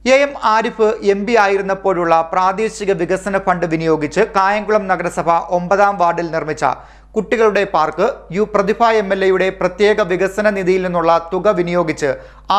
M Arif MP ആയിരുന്നപ്പോഴുള്ള പ്രാദേശിക വികസന fund വിനിയോഗിച്ച് Kayamkulam നഗരസഭ 9-ാം വാർഡിൽ നിർമ്മിച്ച കുട്ടികളുടെ പാർക്ക് പ്രതിഭ എംഎൽഎയുടെ പ്രത്യേക വികസന നിധിയിൽ നിന്നുള്ള തുക വിനിയോഗിച്ച്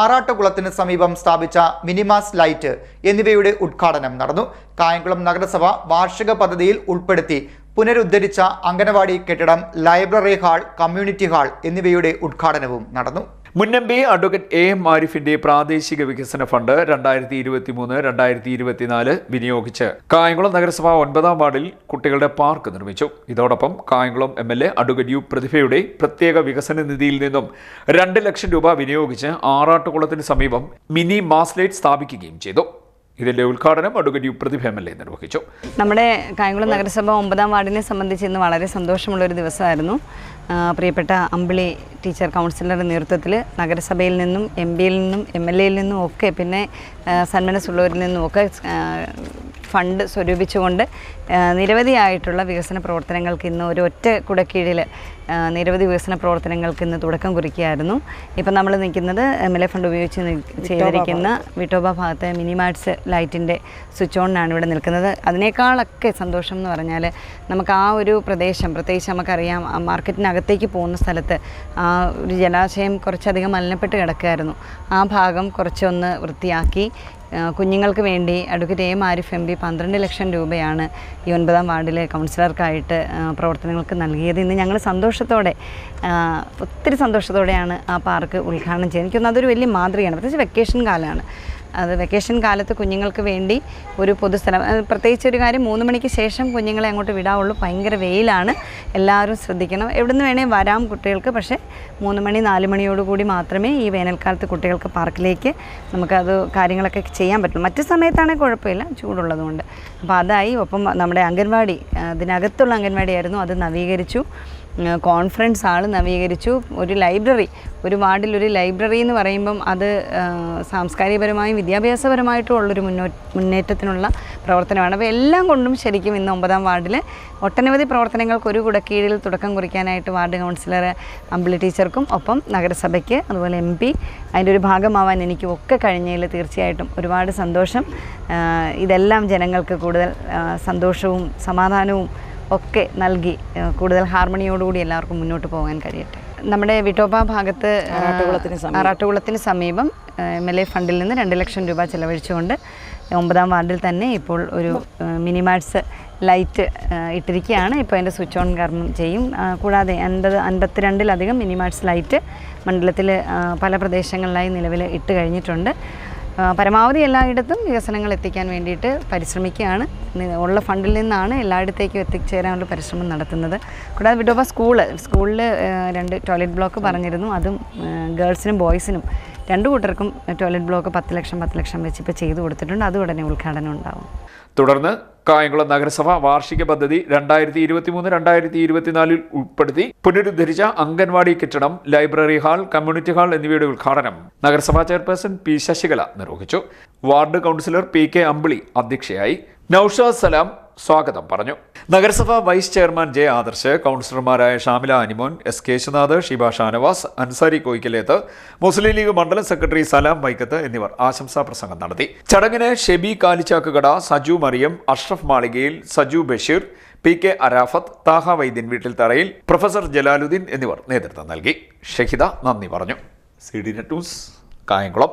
ആറാട്ടുകുളത്തിന് സമീപം സ്ഥാപിച്ച മിനിമാസ് ലൈറ്റ് എന്നിവയുടെ ഉദ്ഘാടനം നടന്നു. കായംകുളം നഗരസഭ വാർഷിക പദ്ധതിയിൽ ഉൾപ്പെടുത്തി പുനരുദ്ധരിച്ച അംഗനവാടി കെട്ടിടം, ലൈബ്രറി ഹാൾ, കമ്മ്യൂണിറ്റി ഹാൾ എന്നിവയുടെ ഉദ്ഘാടനവും നടന്നു. മുൻ എം പി അഡ്വക്കേറ്റ് എം ആരിഫിന്റെ പ്രാദേശിക വികസന ഫണ്ട് 2023-2024 വിനിയോഗിച്ച് കായംകുളം നഗരസഭ 9-ാം വാർഡിൽ കുട്ടികളുടെ പാർക്ക് നിർമ്മിച്ചു. ഇതോടൊപ്പം കായംകുളം എംഎൽഎ അഡ്വക്കേറ്റ് പ്രതിഭയുടെ പ്രത്യേക വികസന നിധിയിൽ നിന്നും 2 ലക്ഷം രൂപ വിനിയോഗിച്ച് ആറാട്ടുകുളത്തിന് സമീപം മിനി മാസ് ലൈറ്റ് സ്ഥാപിക്കുകയും ചെയ്തു. ഇതിന്റെ ഉദ്ഘാടനം അഡ്വക്കേറ്റ് പ്രതിഭ എംഎൽഎ നിർവഹിച്ചു. നമ്മുടെ കായംകുളം നഗരസഭ 9-ാം വാർഡിനെ സംബന്ധിച്ച് ഇന്ന് വളരെ സന്തോഷമുള്ളൊരു ദിവസമായിരുന്നു. പ്രിയപ്പെട്ട അമ്പിളി ടീച്ചർ കൗൺസിലറുടെ നേതൃത്വത്തിൽ നഗരസഭയിൽ നിന്നും എം പിയിൽ നിന്നും MLAയിൽ നിന്നും ഒക്കെ പിന്നെ സന്മനസ്സുള്ളവരിൽ നിന്നും ഒക്കെ ഫണ്ട് സ്വരൂപിച്ചുകൊണ്ട് നിരവധിയായിട്ടുള്ള വികസന പ്രവർത്തനങ്ങൾക്ക് ഇന്ന് ഒരു ഒറ്റ കുടക്കീഴിൽ നിരവധി വികസന പ്രവർത്തനങ്ങൾക്ക് ഇന്ന് തുടക്കം കുറിക്കുകയായിരുന്നു. ഇപ്പം നമ്മൾ നിൽക്കുന്നത് MLA ഫണ്ട് ഉപയോഗിച്ച് ചെയ്തിരിക്കുന്ന വിട്ടോബ ഭാഗത്തെ മിനിമാർട്സ് ലൈറ്റിൻ്റെ സ്വിച്ച് ഓണിനാണ് ഇവിടെ നിൽക്കുന്നത്. അതിനേക്കാളൊക്കെ സന്തോഷം എന്ന് പറഞ്ഞാൽ നമുക്ക് ആ ഒരു പ്രദേശം, പ്രത്യേകിച്ച് നമുക്കറിയാം മാർക്കറ്റിനകത്തേക്ക് പോകുന്ന സ്ഥലത്ത് ആ ഒരു ജലാശയം കുറച്ചധികം മലിനപ്പെട്ട് കിടക്കുകയായിരുന്നു. ആ ഭാഗം കുറച്ചൊന്ന് വൃത്തിയാക്കി കുഞ്ഞുങ്ങൾക്ക് വേണ്ടി advocate M Arif M P 12 ലക്ഷം രൂപയാണ് ഈ 9-ാം വാർഡിലെ കൗൺസിലർക്കായിട്ട് പ്രവർത്തനങ്ങൾക്ക് നൽകിയത്. ഇന്ന് ഞങ്ങൾ ഒത്തിരി സന്തോഷത്തോടെയാണ് ആ പാർക്ക് ഉദ്ഘാടനം ചെയ്യുന്നത്. എനിക്കൊന്നും അതൊരു വലിയ മാതൃകയാണ്. പ്രത്യേകിച്ച് വെക്കേഷൻ കാലമാണ്. അത് വെക്കേഷൻ കാലത്ത് കുഞ്ഞുങ്ങൾക്ക് വേണ്ടി ഒരു പൊതുസ്ഥലം, പ്രത്യേകിച്ച് ഒരു കാര്യം 3 മണിക്ക് ശേഷം കുഞ്ഞുങ്ങളെ അങ്ങോട്ട് വിടാവുള്ളൂ. ഭയങ്കര വെയിലാണ്, എല്ലാവരും ശ്രദ്ധിക്കണം. എവിടെ നിന്ന് വേണേൽ വരാം കുട്ടികൾക്ക്, പക്ഷേ 3 മണി 4 മണിയോടുകൂടി മാത്രമേ ഈ വേനൽക്കാലത്ത് കുട്ടികൾക്ക് പാർക്കിലേക്ക് നമുക്കത് കാര്യങ്ങളൊക്കെ ചെയ്യാൻ പറ്റുള്ളൂ. മറ്റു സമയത്താണെങ്കിൽ കുഴപ്പമില്ല, ചൂടുള്ളതുകൊണ്ട്. അപ്പോൾ അതായി. ഒപ്പം നമ്മുടെ അംഗൻവാടി, അതിനകത്തുള്ള അംഗൻവാടിയായിരുന്നു, അത് നവീകരിച്ചു. Conference hall നവീകരിച്ചു. ഒരു ലൈബ്രറി, ഒരു വാർഡിൽ ഒരു ലൈബ്രറി എന്ന് പറയുമ്പം അത് സാംസ്കാരികപരമായും വിദ്യാഭ്യാസപരമായിട്ടും ഉള്ളൊരു മുന്നേറ്റത്തിനുള്ള പ്രവർത്തനമാണ്. അപ്പോൾ എല്ലാം കൊണ്ടും ശരിക്കും ഇന്ന് 9-ാം വാർഡിൽ ഒട്ടനവധി പ്രവർത്തനങ്ങൾക്ക് ഒരു കുടക്കീഴിൽ തുടക്കം കുറിക്കാനായിട്ട് വാർഡ് കൗൺസിലർ അമ്പിളി ടീച്ചർക്കും ഒപ്പം നഗരസഭയ്ക്ക് അതുപോലെ MP അതിൻ്റെ ഒരു ഭാഗമാവാൻ എനിക്കും ഒക്കെ കഴിഞ്ഞതിൽ തീർച്ചയായിട്ടും ഒരുപാട് സന്തോഷം. ഇതെല്ലാം ജനങ്ങൾക്ക് കൂടുതൽ സന്തോഷവും സമാധാനവും ഒക്കെ നൽകി കൂടുതൽ ഹാർമണിയോടുകൂടി എല്ലാവർക്കും മുന്നോട്ട് പോകാൻ കഴിയട്ടെ. നമ്മുടെ വിട്ടോബ ഭാഗത്ത് ആറാട്ടുകുളത്തിന് സമീപം MLA ഫണ്ടിൽ നിന്ന് 2 ലക്ഷം രൂപ ചെലവഴിച്ചുകൊണ്ട് 9-ാം വാർഡിൽ തന്നെ ഇപ്പോൾ ഒരു മിനിമാർട്സ് ലൈറ്റ് ഇട്ടിരിക്കുകയാണ്. ഇപ്പോൾ അതിൻ്റെ സ്വിച്ച് ഓൺ കർമ്മം ചെയ്യും. കൂടാതെ 52-ലധികം മിനിമാർട്സ് ലൈറ്റ് മണ്ഡലത്തിൽ പല പ്രദേശങ്ങളിലായി നിലവിൽ ഇട്ട് കഴിഞ്ഞിട്ടുണ്ട്. പരമാവധി എല്ലായിടത്തും വികസനങ്ങൾ എത്തിക്കാൻ വേണ്ടിയിട്ട് പരിശ്രമിക്കുകയാണ്. ഉള്ള ഫണ്ടിൽ നിന്നാണ് എല്ലായിടത്തേക്കും എത്തിച്ചേരാനുള്ള പരിശ്രമം നടത്തുന്നത്. കൂടാതെ വിട്ടോബ സ്കൂളിൽ 2 ടോയ്ലറ്റ് ബ്ലോക്ക് പറഞ്ഞിരുന്നു. അതും ഗേൾസിനും ബോയ്സിനും 2 കൂട്ടർക്കും ടോയ്ലറ്റ് ബ്ലോക്ക് 10 ലക്ഷം വെച്ച് ഇപ്പോൾ ചെയ്തു കൊടുത്തിട്ടുണ്ട്. അത് ഉടനെ ഉദ്ഘാടനം ഉണ്ടാവും. തുടർന്ന് കായംകുളം നഗരസഭ വാർഷിക പദ്ധതി 2023-2024 ഉൾപ്പെടുത്തി പുനരുദ്ധരിച്ച അംഗൻവാടി കെട്ടിടം, ലൈബ്രറി ഹാൾ, കമ്മ്യൂണിറ്റി ഹാൾ എന്നിവയുടെ ഉദ്ഘാടനം നഗരസഭാ ചെയർപേഴ്സൺ P. ശശികല നിർവഹിച്ചു. Ward councillor P. K. അമ്പിളി അധ്യക്ഷയായി. നൌഷാദ് സലാം സ്വാഗതം പറഞ്ഞു. നഗരസഭ വൈസ് ചെയർമാൻ J. ആദർശ്, കൗൺസിലർമാരായ ഷാമില അനിമോൻ, S. കേശുനാഥ്, ഷിബ ഷാനവാസ്, അൻസാരി കോയിക്കലേത്ത്, മുസ്ലിം ലീഗ് മണ്ഡലം സെക്രട്ടറി സലാം വൈക്കത്ത് എന്നിവർ ആശംസാ പ്രസംഗം നടത്തി. ചടങ്ങിന് ഷെബി കാലിച്ചാക്കുകട, സജു മറിയം, അഷ്റഫ് മാളികയിൽ, സജു ബഷീർ, P. K. അരാഫത്ത്, താഹ വൈദ്യൻ വീട്ടിൽ തറയിൽ, പ്രൊഫസർ ജലാലുദ്ദീൻ എന്നിവർ നേതൃത്വം നൽകി. ഷഹിദ നന്ദി പറഞ്ഞു. CD net news, Kayamkulam.